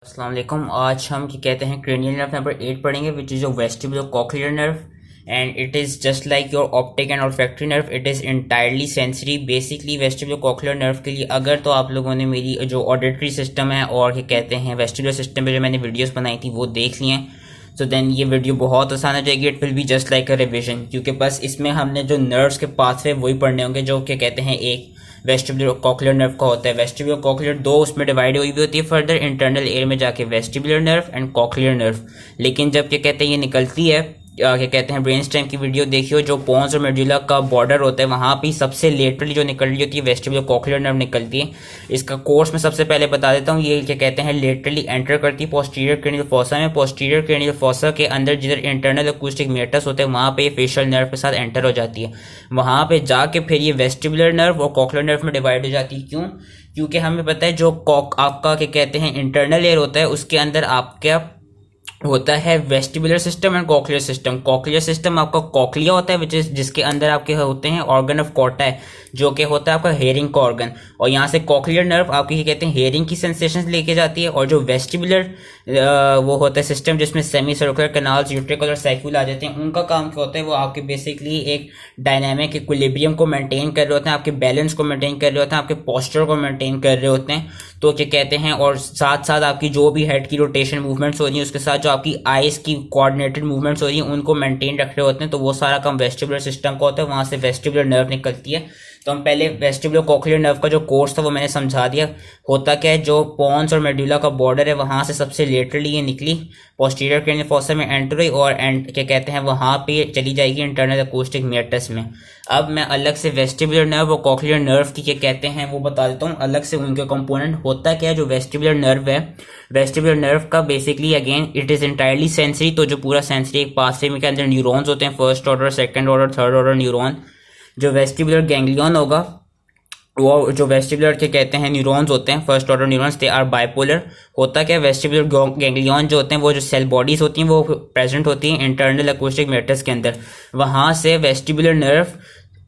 अस्सलाम वालेकुम। आज हम क्या कहते हैं क्रेनियल नर्व नंबर 8 पढ़ेंगे, which is your vestibulo cochlear nerve and it is just like your optic and olfactory nerve. It is entirely sensory. Basically vestibulo cochlear nerve के लिए अगर तो आप लोगों ने मेरी जो ऑडिटरी सिस्टम है और क्या कहते हैं वेस्टिबुलर सिस्टम पे जो मैंने वीडियोस बनाई थी वो देख लिए हैं, तो देन ये वीडियो बहुत आसान हो जाएगी। It will be just like a revision, क्योंकि बस इसमें हमने जो नर्व्स के पाथवे वही पढ़ने होंगे जो क्या कहते हैं एक वेस्टिबुलर कॉक्लियर नर्व का होता है। वेस्टिबुलर कॉक्लियर दो उसमें डिवाइड हुई भी होती है फर्दर इंटरनल एयर में जाके, vestibular nerve and cochlear nerve. लेकिन जब क्या कहते हैं ये निकलती है क्या कहते हैं ब्रेन स्टेम की वीडियो देखियो, जो पोन्स और मेडुला का बॉर्डर होता है वहां पे सबसे लेटरली जो निकल रही होती है वेस्टिबुलर कॉक्लियर नर्व निकलती है। इसका कोर्स में सबसे पहले बता देता हूँ। ये क्या कहते हैं लेटरली एंटर करती है पोस्टीरियर क्रेनियल फोसा में। पोस्टीरियर क्रेनियल फोसा के अंदर जिधर इंटरनल अकूस्टिक मेटस होते हैं वहां पे फेशियल नर्व के साथ एंटर हो जाती है। वहां पे जाके फिर ये वेस्टिबुलर नर्व और कॉक्लियर नर्व में डिवाइड हो जाती है। क्यों? क्योंकि हमें पता है जो आपका क्या कहते हैं इंटरनल एयर होता है उसके अंदर आपका होता है vestibular system and cochlear system. Cochlear system आपका कॉक्लिया होता है विच इज जिसके अंदर आपके होते हैं ऑर्गन ऑफ कॉर्टा है जो कि होता है आपका हेयरिंग का ऑर्गन, और यहाँ से कॉक्लियर नर्व आपकी कहते हैं हेयरिंग की सेंसेशन लेके जाती है। और जो वेस्टिबुलर वो होता है सिस्टम जिसमें सेमी सर्कुलर कैनाल्स यूट्रिकल और सैक्यूल आ जाते हैं, उनका काम क्या होता है वो आपके बेसिकली एक डायनामिक इक्विलिब्रियम को मेंटेन कर रहे होते हैं, आपके बैलेंस को मेंटेन कर रहे होते हैं, आपके पोस्चर को मेंटेन कर रहे होते हैं। तो क्या कहते हैं और साथ साथ आपकी जो भी हेड की रोटेशन मूवमेंट्स हो रही है उसके साथ जो आपकी आईज की कोऑर्डिनेटेड मूवमेंट्स हो रही हैं उनको मेंटेन रख रहे होते हैं। तो वो सारा काम वेस्टिबुलर सिस्टम का होता है, वहां से वेस्टिबुलर नर्व निकलती है। तो हम पहले वेस्टिबुलर कॉक्लियर नर्व का जो कोर्स था वो मैंने समझा दिया। होता क्या है, जो पोन्स और मेडुला का बॉर्डर है वहां से सबसे लेटरली ये निकली पोस्टीरियर क्रेनियल फोसा में एंटर हुई और क्या कहते हैं वहां पे चली जाएगी इंटरनल अकूस्टिक मेटस में। अब मैं अलग से वेस्टिबुलर नर्व और कॉक्लियर नर्व की क्या कहते हैं वो बता देता हूँ अलग से उनके कंपोनेंट। होता क्या है, जो वेस्टिबुलर नर्व है, वेस्टिबुलर नर्व का basically again it is entirely sensory. तो जो पूरा सेंसरी एक पाथवे में के अंदर न्यूरॉन्स होते हैं, first order second order third order neuron. जो वेस्टिबुलर गैंग्लियन होगा वो जो वेस्टिबुलर के कहते हैं न्यूरॉन्स होते हैं first order neurons, they are bipolar. होता क्या है, वेस्टिबुलर गैंग्लियन जो होते हैं वो जो सेल बॉडीज होती हैं वो प्रेजेंट होती हैं इंटरनल अकूस्टिक मेटस के अंदर। वहां से vestibular nerve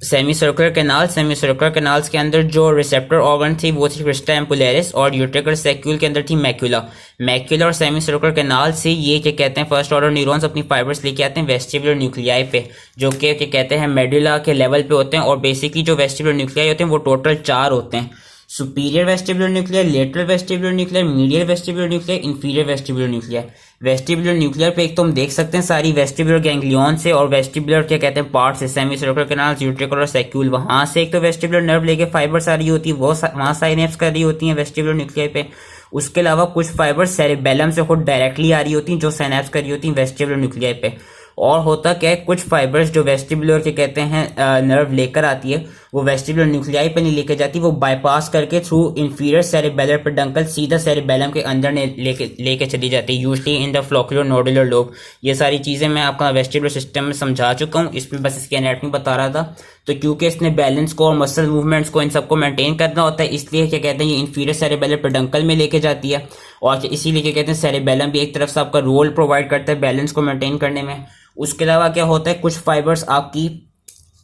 semi circular canals के अंदर जो रिसेप्टर ऑर्गन थी वो थी क्रिस्टा एम्पुलेरिस, और यूट्रिकल सैक्यूल के अंदर थी मैक्यूला और सेमी सर्कुलर कैनाल से ये क्या कहते हैं फर्स्ट ऑर्डर न्यूरॉन्स अपनी फाइबर्स लेके आते हैं वेस्टिबुलर न्यूक्लियाई पे, जो कि क्या कहते हैं मेडुला के लेवल पे होते हैं। और बेसिकली जो वेस्टिबुलर न्यूक्लियाई होते हैं वो टोटल 4 होते हैं: superior vestibular nuclear, lateral vestibular nuclear, medial vestibular nuclear, inferior vestibular nuclear. Vestibular nuclear पे एक तो हम देख सकते हैं सारी वेस्टिबुलर गैंग्लियन से और वेस्टिबुलर क्या कहते हैं पार्ट से, सेमी सर्कुलर कैनाल्स यूट्रिकल और सैक्यूल, वहां से एक तो वेस्टिबुलर नर्व लेके फाइबर्स आ रही होती है, वो वहां साइनेप्स कर रही होती है वेस्टिबुलर न्यूक्लियर पे। उसके अलावा कुछ फाइबर्स सेरेबेलम से खुद डायरेक्टली आ रही होती हैं जो साइनेप्स कर रही होती हैं वेस्टिबुलर न्यूक्लियर पे। और होता क्या है, कुछ फाइबर्स जो वेस्टिबुलर के कहते हैं नर्व लेकर आती है वो वेस्टिबुलर न्यूक्लियाई पे नहीं लेकर जाती, वो बाईपास करके थ्रू इंफीरियर सेरेबेलर पेडंकल सीधा सेरेबेलम के अंदर लेके चली जाती है, usually in the flocculo nodular lobe. ये सारी चीजें मैं आपका वेस्टिबुलर सिस्टम में समझा चुका हूँ, इसमें बस इसकी एनाटॉमी बता रहा था। तो क्योंकि इसने बैलेंस को और मसल मूवमेंट्स को इन सबको मेंटेन करना होता है, इसलिए क्या कहते हैं ये इंफीरियर सेरेबेलर पेडंकल में लेके जाती है। और इसीलिए क्या कहते हैं सेरेबेलम भी एक तरफ से आपका रोल प्रोवाइड करता है बैलेंस को मेंटेन करने में। उसके अलावा क्या होता है, कुछ फाइबर्स आपकी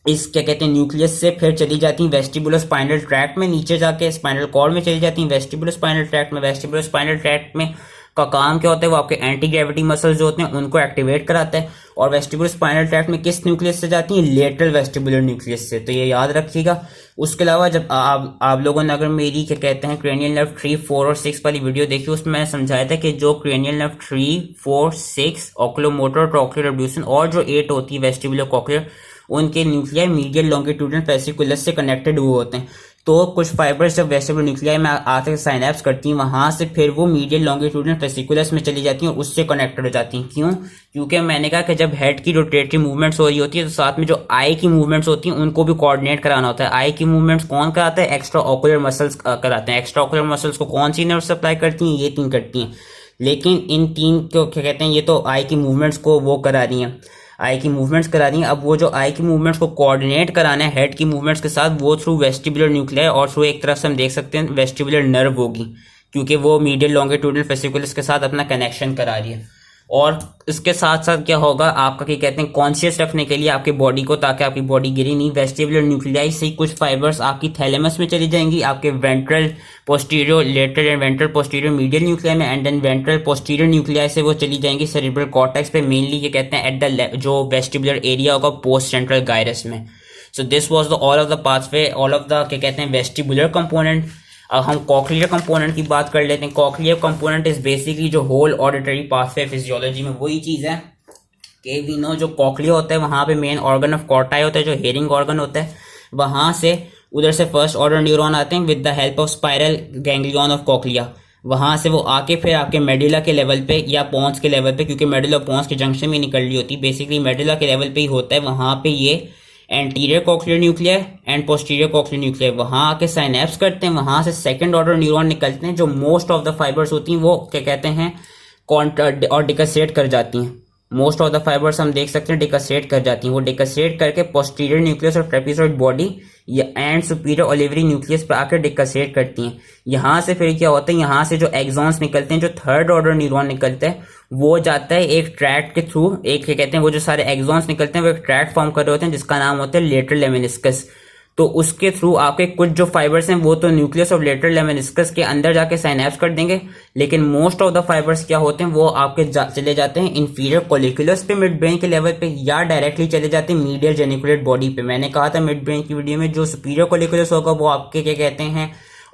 इस क्या कहते हैं न्यूक्लियस से फिर चली जाती हैं वेस्टिबुलर स्पाइनल ट्रैक्ट में, नीचे जाके स्पाइनल कॉर्ड में चली जाती हैं वेस्टिबुलर स्पाइनल ट्रैक्ट में। वेस्टिबुलर स्पाइनल ट्रैक्ट में का काम क्या होता है, वो आपके एंटी ग्रेविटी मसल्स जो होते हैं उनको एक्टिवेट कराता है। और वेस्टिबुलर स्पाइनल ट्रैक्ट में किस न्यूक्लियस से जाती है, लेटरल वेस्टिबुलर न्यूक्लियस से, तो ये याद रखिएगा। उसके अलावा जब आप लोगों ने अगर मेरी क्या कहते हैं क्रेनियल नर्व 3, 4 और 6 वाली वीडियो देखी, उसमें मैंने समझाया था कि जो क्रेनियल नर्व 3, 4, 6 ऑक्यूलोमोटर ट्रोक्लियर अब्ड्यूसन और जो 8 होती है वेस्टिबुलर कॉक्लियर, उनके न्यूक्लियाई मीडियल लॉन्गिट्यूडनल फेसिकुलस से कनेक्टेड हुए होते हैं। तो कुछ फाइबर्स जब वेस्टिबुलर न्यूक्लियाई में आकर साइनेप्स करती हैं वहां से फिर वो मीडियल लॉन्गिट्यूडनल फेसिकुलस में चली जाती हैं और उससे कनेक्टेड हो जाती हैं। क्यों? क्योंकि मैंने कहा कि जब हेड की रोटेटरी मूवमेंट्स हो रही होती है तो साथ में जो आई की मूवमेंट्स होती हैं उनको भी कोऑर्डिनेट कराना होता है। आई की मूवमेंट्स कौन कराता है, एक्स्ट्रा ऑकुलर मसल्स कराते हैं। एक्स्ट्रा ऑकुलर मसल्स को कौन सी नर्व सप्लाई करती हैं, ये 3 करती हैं। लेकिन इन 3 को क्या कहते हैं, ये तो आई की मूवमेंट्स को वो करा रही हैं, आई की मूवमेंट्स करा दी हैं। अब वो जो आई की मूवमेंट्स को कोऑर्डिनेट कराना है हेड की मूवमेंट्स के साथ, वो थ्रू वेस्टिबुलर न्यूक्लियाई और थ्रू एक तरफ से हम देख सकते हैं वेस्टिबुलर नर्व होगी, क्योंकि वो मीडियल लॉन्गिट्यूडनल फेसिकुलस के साथ अपना कनेक्शन करा रही है। और इसके साथ साथ क्या होगा आपका, क्या कहते हैं, कॉन्शियस रखने के लिए आपकी बॉडी को, ताकि आपकी बॉडी गिरी नहीं, वेस्टिबुलर न्यूक्लियाई से कुछ फाइबर्स आपकी थैलेमस में चली जाएंगी, आपके ventral posterior lateral and ventral posterior medial nuclei में, and then ventral posterior nuclei से वो चली जाएंगी सेरिब्रल कॉर्टेक्स पे, मेनली ये कहते हैं एट द जो वेस्टिबुलर एरिया होगा पोस्ट सेंट्रल गायरस में। So this was the all of the pathway, all of the क्या कहते हैं वेस्टिबुलर कंपोनेंट। अब हम कॉक्लियर कंपोनेंट की बात कर लेते हैं। कॉक्लियर कंपोनेंट इज बेसिकली जो होल ऑडिटरी पाथवे फिजियोलॉजी में वही चीज है कि वी नो जो कॉक्लिया होता है वहां पे मेन ऑर्गन ऑफ कॉर्टाई होता है, जो हेयरिंग ऑर्गन होता है, वहां से उधर से फर्स्ट ऑर्डर न्यूरॉन आते हैं with the help of spiral ganglion of cochlea. वहां से वो आके फिर आपके मेडुला के लेवल पे या पोन्स के लेवल पे, क्योंकि मेडुला पोन्स के जंक्शन में निकल रही होती है, बेसिकली मेडुला के लेवल पे ही होता है, वहां पे ये anterior cochlear nuclear and posterior cochlear nuclear वहां आके साइनेप्स करते हैं, वहां से सेकंड ऑर्डर न्यूरॉन निकलते हैं, जो मोस्ट ऑफ द फाइबर्स होती हैं वो क्या कहते हैं और डिकसेट कर जाती हैं। मोस्ट ऑफ द फाइबर्स हम देख सकते हैं डिकसेट कर जाती हैं, वो डिकसेट करके पोस्टीरियर न्यूक्लियस और ट्रेपेजॉइड बॉडी या एंड सुपीरियर ओलिवरी न्यूक्लियस पे आकर डिकसेट करती हैं। यहाँ से फिर क्या होता है, यहाँ से जो एक्सॉन्स निकलते हैं, जो थर्ड ऑर्डर न्यूरॉन निकलते हैं, वो जाता है एक ट्रैक्ट के थ्रू, एक क्या कहते हैं वो जो सारे एक्सॉन्स निकलते हैं वो एक ट्रैक्ट फॉर्म कर रहे होते हैं जिसका नाम होता है लेटरल लेमेनिस्कस। तो उसके थ्रू आपके कुछ जो फाइबर्स हैं वो तो न्यूक्लियस ऑफ लेटरल लेमेनिस्कस के अंदर जाके साइनेप्स कर देंगे, लेकिन मोस्ट ऑफ द फाइबर्स क्या होते हैं वो आपके चले जाते हैं इंफीरियर कोलिकुलस पे मिड ब्रेन के लेवल पे, या डायरेक्टली चले जाते हैं मीडियल जेनिकुलेट बॉडी पे। मैंने कहा था मिड ब्रेन की वीडियो में जो सुपीरियर कोलिकुलस होगा वो आपके क्या कहते हैं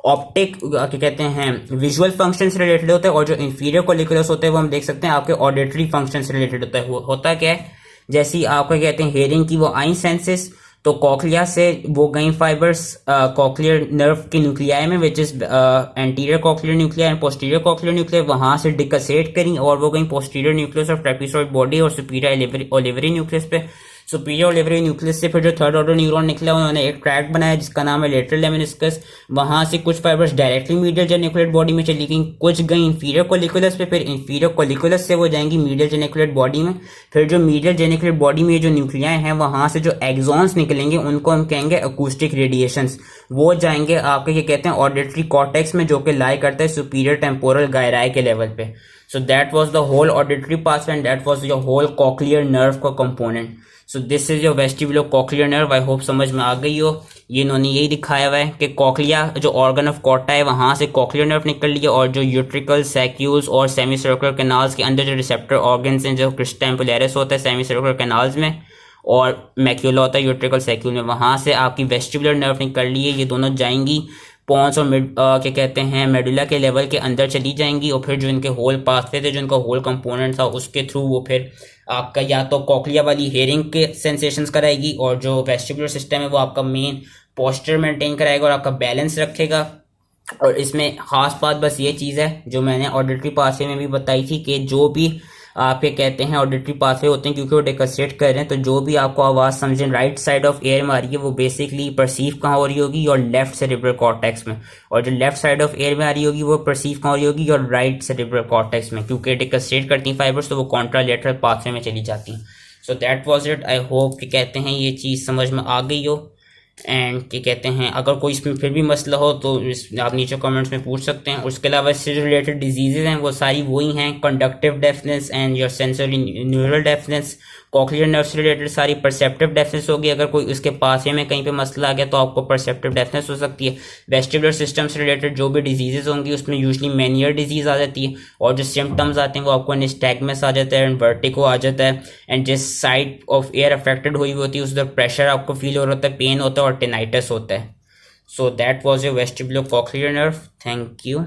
ऑप्टिक क्या कहते हैं विजुअल फंक्शन से रिलेटेड होता है, और जो इंफीरियर कोलिकुलस होता है वो हम देख सकते हैं आपके ऑडिटरी फंक्शन से रिलेटेड होता है। होता क्या है, जैसे आपका कहते हैं हेयरिंग की वो आई सेंसेस, तो कॉक्लिया से वो गई फाइबर्स कॉक्लियर नर्व के न्यूक्लियाई में which is anterior cochlear nuclei and posterior cochlear nuclei, वहां से डिकसेट करी और वो गई posterior nucleus of trapezoid body और सुपीरियर ओलिवरी न्यूक्लियस पे। सुपीरियर ओलिवरी न्यूक्लियस से फिर जो थर्ड ऑर्डर न्यूरॉन निकला उन्होंने एक ट्रैक बनाया जिसका नाम है लेटरल लेमेनिस्कस। वहां से कुछ fibres directly medial geniculate body में चली गई, कुछ गई इंफीरियर कोलिकुलस पे, फिर इंफीरियर कोलिकुलस से वो जाएंगी मीडियल जेनिकुलेट बॉडी में। फिर जो मीडियल जेनिकुलेट बॉडी में जो न्यूक्लियाई हैं वहां से जो एक्सॉन्स निकलेंगे उनको हम कहेंगे अकूस्टिक रेडिएशंस, वो जाएंगे आपके ये कहते हैं ऑडिटरी कॉर्टेक्स में, जो कि लाई करता है सुपीरियर टेम्पोरल गायराई के लेवल पे। So that was the whole auditory pathway and that was your whole cochlear nerve का component. So this is your vestibular cochlear nerve. I hope समझ में आ गई हो। ये इन्होंने यही दिखाया हुआ है कि कॉक्लिया जो ऑर्गन ऑफ कॉर्टा है वहां से कॉक्लियर नर्व निकल लिया, और जो यूट्रिकल सैक्यूल्स और सेमी सर्कुलर कैनाल्स के अंदर जो रिसेप्टर ऑर्गन्स हैं, जो क्रिस्टा एम्पुलेरिस होता है सेमी सर्कुलर कैनाल्स में, और मैक्यूला होता है यूट्रिकल सैक्यूल में, वहां से आपकी वेस्टिबुलर नर्व निकल ली है। ये दोनों जाएंगी पॉन्स और क्या कहते हैं मेडुला के लेवल के अंदर चली जाएंगी, और फिर जो इनके होल पाथवे थे, जो इनका होल कंपोनेंट था, उसके थ्रू वो फिर आपका या तो कॉक्लिया वाली हेयरिंग के सेंसेशंस कराएगी, और जो वेस्टिबुलर सिस्टम है वो आपका मेन पोस्चर मेंटेन कराएगा और आपका बैलेंस रखेगा। और इसमें खास बात बस ये चीज़ है जो मैंने ऑडिटरी पाथवे में भी बताई थी कि जो भी आपके कहते हैं ऑडिटरी पाथवे होते हैं, क्योंकि वो डिकसेट कर रहे हैं, तो जो भी आपको आवाज़ समझें राइट साइड ऑफ एयर में आ रही है वो बेसिकली परसीव कहाँ हो रही होगी, और लेफ्ट सेरिब्रल कॉर्टेक्स में, और जो लेफ्ट साइड ऑफ एयर में आ रही होगी वो परसीव कहाँ हो रही होगी, और राइट सेरिब्रल कॉर्टेक्स में, क्योंकि डिकसेट करती हैं फाइबर्स तो वो कॉन्ट्रालेटरल पाथवे में चली जाती हैं। So that was it. I hope कि कहते हैं ये चीज़ समझ में आ गई हो। एंड क्या कहते हैं अगर कोई इसमें फिर भी मसला हो तो आप नीचे कमेंट्स में पूछ सकते हैं। उसके अलावा इससे जो रिलेटेड डिजीजेज हैं वो सारी वही हैं, conductive deafness and your sensory neural deafness. Cochlear nerve से रिलेटेड सारी परसेप्टिव डेफनेस होगी। अगर कोई उसके पास में कहीं पे मसला आ गया तो आपको परसेप्टिव डेफनेस हो सकती है। वेस्टिबुलर सिस्टम से रिलेटेड जो भी डिजीजेज होंगी उसमें यूजली मेनियर डिजीज आ जाती है, और जो सिम्टम्स आते हैं वो आपको निस्टैग्मस आ जाता है एंड वर्टिगो आ जाता है, एंड जिस साइड ऑफ एयर अफेक्टेड हुई होती है उस प्रेशर आपको फील हो रहा होता है, पेन होता है और टेनाइटिस होता है। So that was your vestibular cochlear nerve. Thank you.